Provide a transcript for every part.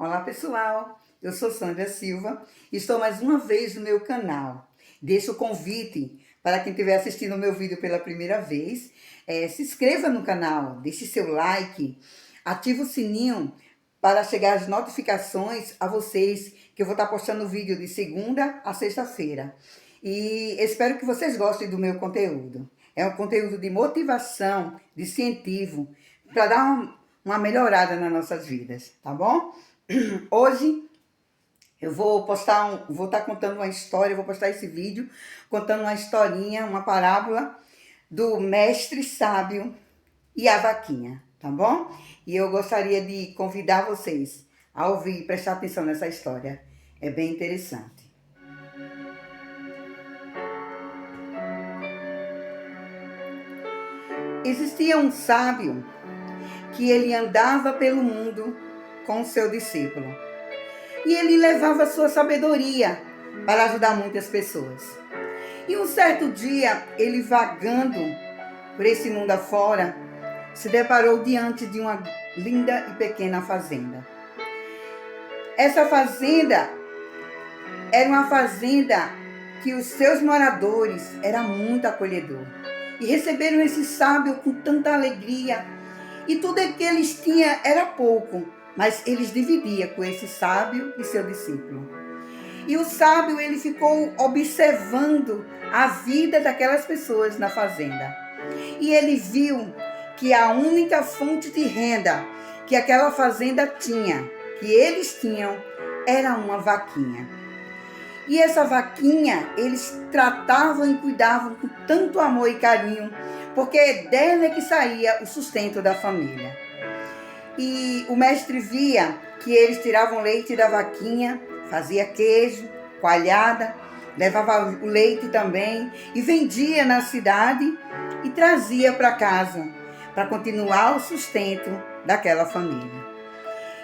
Olá pessoal, eu sou Sandra Silva e estou mais uma vez no meu canal. Deixo o convite para quem estiver assistindo o meu vídeo pela primeira vez, se inscreva no canal, deixe seu like, ative o sininho para chegar as notificações a vocês que eu vou estar postando vídeo de segunda a sexta-feira. E espero que vocês gostem do meu conteúdo. É um conteúdo de motivação, de incentivo, para dar uma melhorada nas nossas vidas, tá bom? Hoje eu vou estar contando uma história, vou postar esse vídeo contando uma historinha, uma parábola do mestre sábio e a vaquinha, tá bom? E eu gostaria de convidar vocês a ouvir e prestar atenção nessa história. É bem interessante. Existia um sábio que ele andava pelo mundo com o seu discípulo. E ele levava sua sabedoria para ajudar muitas pessoas. E um certo dia, ele vagando por esse mundo afora, se deparou diante de uma linda e pequena fazenda. Essa fazenda era uma fazenda que os seus moradores eram muito acolhedor. E receberam esse sábio com tanta alegria. E tudo que eles tinham era pouco, mas eles dividiam com esse sábio e seu discípulo. E o sábio, ele ficou observando a vida daquelas pessoas na fazenda. E ele viu que a única fonte de renda que aquela fazenda tinha, que eles tinham, era uma vaquinha. E essa vaquinha, eles tratavam e cuidavam com tanto amor e carinho, porque dela é que saía o sustento da família. E o mestre via que eles tiravam leite da vaquinha, fazia queijo, coalhada, levava o leite também e vendia na cidade e trazia para casa, para continuar o sustento daquela família.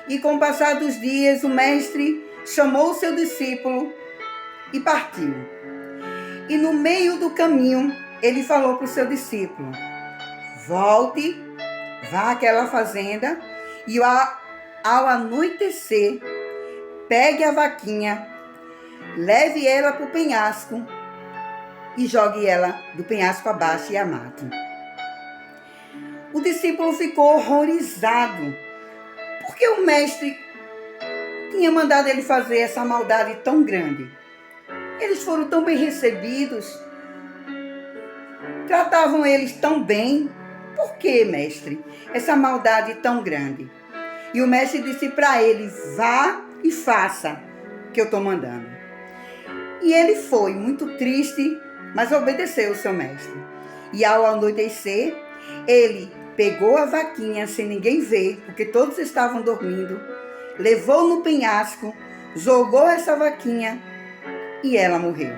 E com o passar dos dias, o mestre chamou o seu discípulo e partiu. E no meio do caminho, ele falou para o seu discípulo: volte, vá àquela fazenda e ao anoitecer, pegue a vaquinha, leve ela para o penhasco e jogue ela do penhasco abaixo e a mate. O discípulo ficou horrorizado, porque o mestre tinha mandado ele fazer essa maldade tão grande. Eles foram tão bem recebidos, tratavam eles tão bem. Por que, mestre, essa maldade tão grande? E o mestre disse para ele: vá e faça o que eu estou mandando. E ele foi muito triste, mas obedeceu o seu mestre. E ao anoitecer, ele pegou a vaquinha sem ninguém ver, porque todos estavam dormindo, levou no penhasco, jogou essa vaquinha e ela morreu.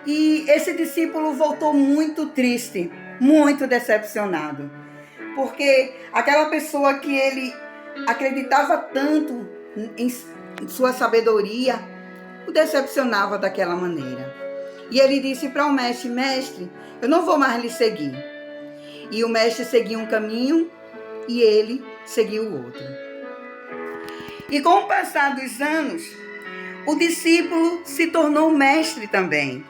E esse discípulo voltou muito triste, muito decepcionado, porque aquela pessoa que ele acreditava tanto em sua sabedoria, o decepcionava daquela maneira. E ele disse para o mestre: mestre, eu não vou mais lhe seguir. E o mestre seguiu um caminho e ele seguiu o outro. E com o passar dos anos, o discípulo se tornou mestre também.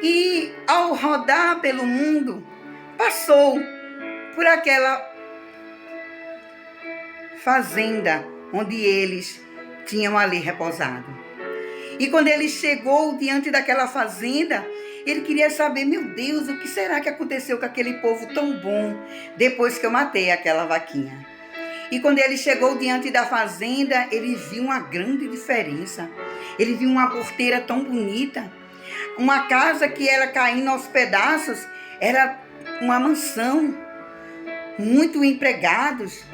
E ao rodar pelo mundo, passou por aquela fazenda onde eles tinham ali repousado. E quando ele chegou diante daquela fazenda, ele queria saber: meu Deus, o que será que aconteceu com aquele povo tão bom depois que eu matei aquela vaquinha? E quando ele chegou diante da fazenda, ele viu uma grande diferença. Ele viu uma porteira tão bonita, uma casa que era caindo aos pedaços, era uma mansão, muitos empregados,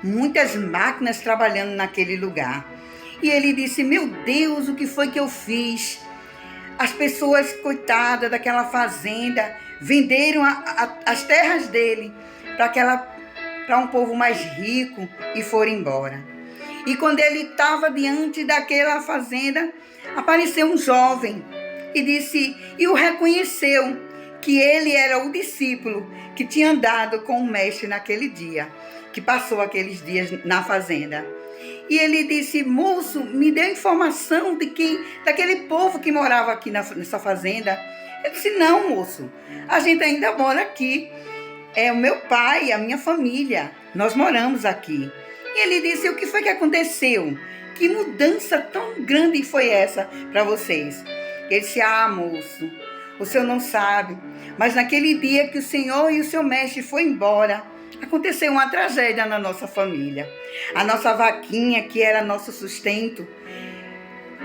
muitas máquinas trabalhando naquele lugar. E ele disse: meu Deus, o que foi que eu fiz? As pessoas, coitadas daquela fazenda, venderam as terras dele para um povo mais rico e foram embora. E quando ele estava diante daquela fazenda, apareceu um jovem e o reconheceu que ele era o discípulo que tinha andado com o mestre naquele dia. que passou aqueles dias na fazenda. E ele disse: moço, me dê informação daquele povo que morava aqui nessa fazenda. Eu disse: não, moço, a gente ainda mora aqui. É o meu pai, a minha família, nós moramos aqui. E ele disse: o que foi que aconteceu? Que mudança tão grande foi essa para vocês? Ele disse: ah, moço, o senhor não sabe, mas naquele dia que o senhor e o seu mestre foi embora, aconteceu uma tragédia na nossa família. A nossa vaquinha, que era nosso sustento,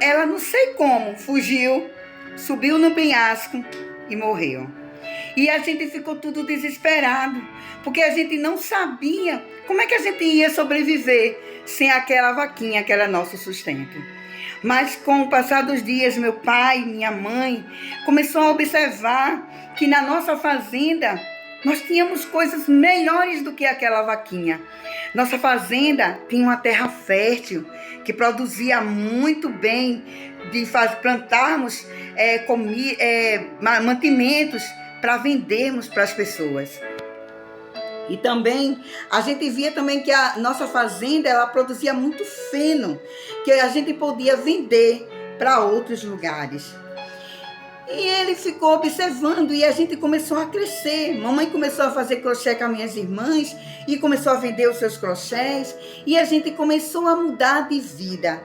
ela não sei como, fugiu, subiu no penhasco e morreu. E a gente ficou tudo desesperado, porque a gente não sabia como é que a gente ia sobreviver sem aquela vaquinha que era nosso sustento. Mas com o passar dos dias, meu pai, minha mãe, começou a observar que na nossa fazenda nós tínhamos coisas melhores do que aquela vaquinha. Nossa fazenda tinha uma terra fértil que produzia muito bem de plantarmos mantimentos para vendermos para as pessoas. E também, a gente via também que a nossa fazenda, ela produzia muito feno, que a gente podia vender para outros lugares. E ele ficou observando e a gente começou a crescer. Mamãe começou a fazer crochê com as minhas irmãs e começou a vender os seus crochês. E a gente começou a mudar de vida.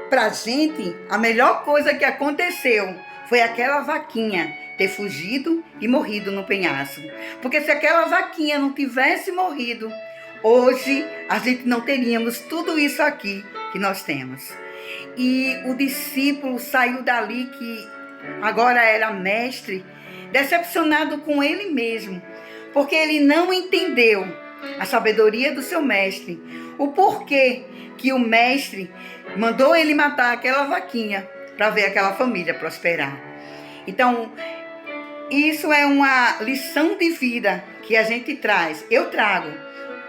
Para a gente, a melhor coisa que aconteceu foi aquela vaquinha ter fugido e morrido no penhasco. Porque se aquela vaquinha não tivesse morrido, hoje a gente não teríamos tudo isso aqui que nós temos. E o discípulo saiu dali, que agora era mestre, decepcionado com ele mesmo, porque ele não entendeu a sabedoria do seu mestre, o porquê que o mestre mandou ele matar aquela vaquinha para ver aquela família prosperar. Então, isso é uma lição de vida que a gente traz. Eu trago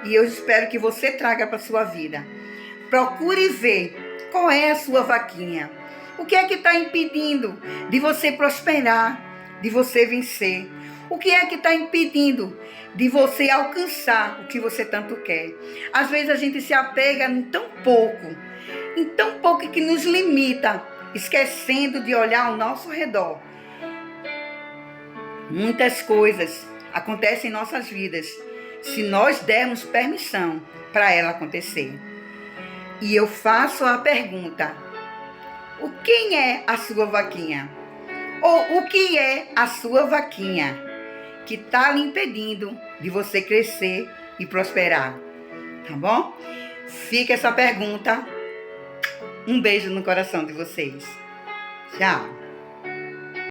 e eu espero que você traga para a sua vida. Procure ver qual é a sua vaquinha. O que é que está impedindo de você prosperar, de você vencer? O que é que está impedindo de você alcançar o que você tanto quer? Às vezes a gente se apega em tão pouco que nos limita, esquecendo de olhar ao nosso redor. Muitas coisas acontecem em nossas vidas se nós dermos permissão para ela acontecer. E eu faço a pergunta: quem é a sua vaquinha? Ou o que é a sua vaquinha que está lhe impedindo de você crescer e prosperar? Tá bom? Fica essa pergunta. Um beijo no coração de vocês. Tchau.